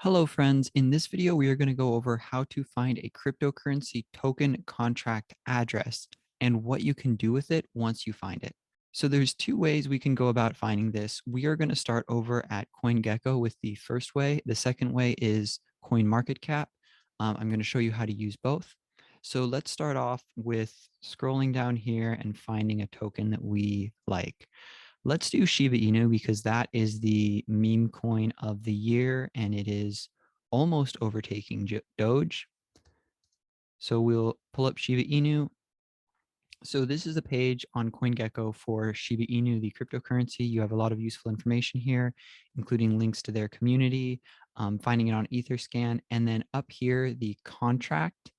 Hello, friends. In this video, we are going to go over how to find a cryptocurrency token contract address and what you can do with it once you find it. So there's two ways we can go about finding this. We are going to start over at CoinGecko with the first way. The second way is CoinMarketCap. I'm going to show you how to use both. So let's start off with scrolling down here and finding a token that we like. Let's do Shiba Inu because that is the meme coin of the year and it is almost overtaking Doge. So we'll pull up Shiba Inu. So this is a page on CoinGecko for Shiba Inu, the cryptocurrency. You have a lot of useful information here, including links to their community, finding it on Etherscan, and then up here, the contract.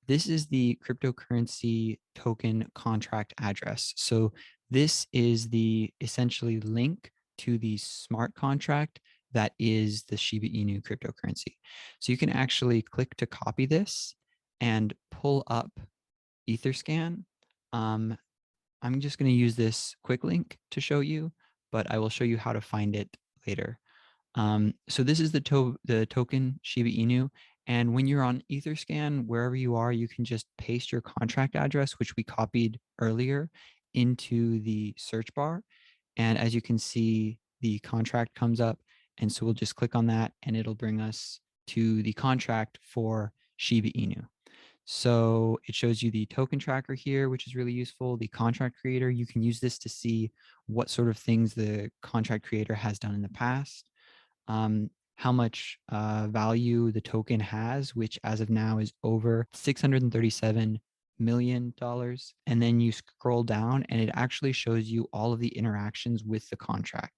This is the cryptocurrency token contract address. So this is the essentially link to the smart contract that is the Shiba Inu cryptocurrency. So you can actually click to copy this and pull up Etherscan. I'm just going to use this quick link to show you, but I will show you how to find it later. So this is the token Shiba Inu. And when you're on Etherscan, wherever you are, you can just paste your contract address, which we copied earlier, into the search bar. And as you can see, the contract comes up. And so we'll just click on that and it'll bring us to the contract for Shiba Inu. So it shows you the token tracker here, which is really useful. The contract creator, you can use this to see what sort of things the contract creator has done in the past. How much value the token has, which as of now is over $637 million. And then you scroll down and it actually shows you all of the interactions with the contract.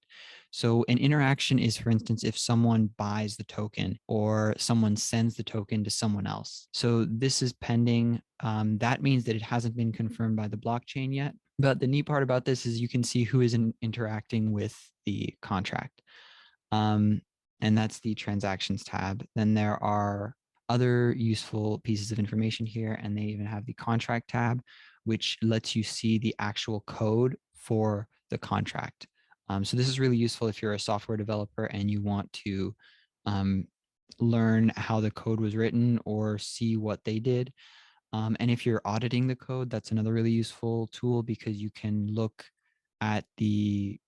So an interaction is, for instance, if someone buys the token or someone sends the token to someone else. So this is pending. That means that it hasn't been confirmed by the blockchain yet. But the neat part about this is you can see who is interacting with the contract. And that's the transactions tab. Then there are other useful pieces of information here, and they even have the contract tab, which lets you see the actual code for the contract. So this is really useful if you're a software developer and you want to learn how the code was written or see what they did. And if you're auditing the code, that's another really useful tool because you can look at the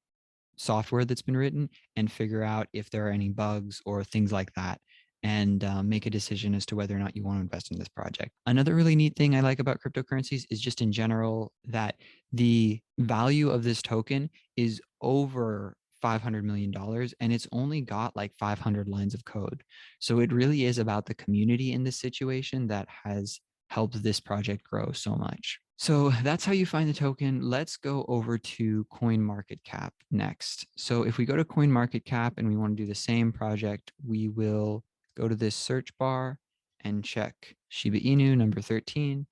software that's been written and figure out if there are any bugs or things like that and make a decision as to whether or not you want to invest in this project. Another really neat thing I like about cryptocurrencies is just in general that the value of this token is over $500 million and it's only got like 500 lines of code. So it really is about the community in this situation that has helped this project grow so much. So that's how you find the token. Let's go over to CoinMarketCap next. So if we go to CoinMarketCap and we want to do the same project, we will go to this search bar and check Shiba Inu number 13.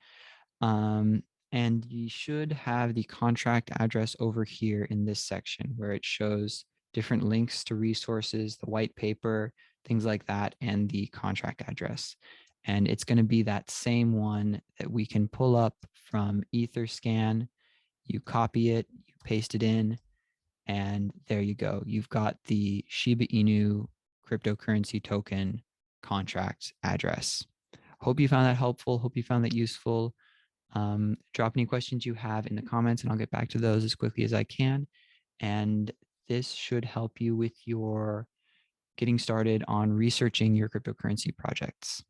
And you should have the contract address over here in this section where it shows different links to resources, the white paper, things like that, and the contract address. And it's going to be that same one that we can pull up from Etherscan. You copy it, you paste it in, and there you go. You've got the Shiba Inu cryptocurrency token contract address. Hope you found that helpful. Hope you found that useful. Drop any questions you have in the comments and I'll get back to those as quickly as I can. And this should help you with your getting started on researching your cryptocurrency projects.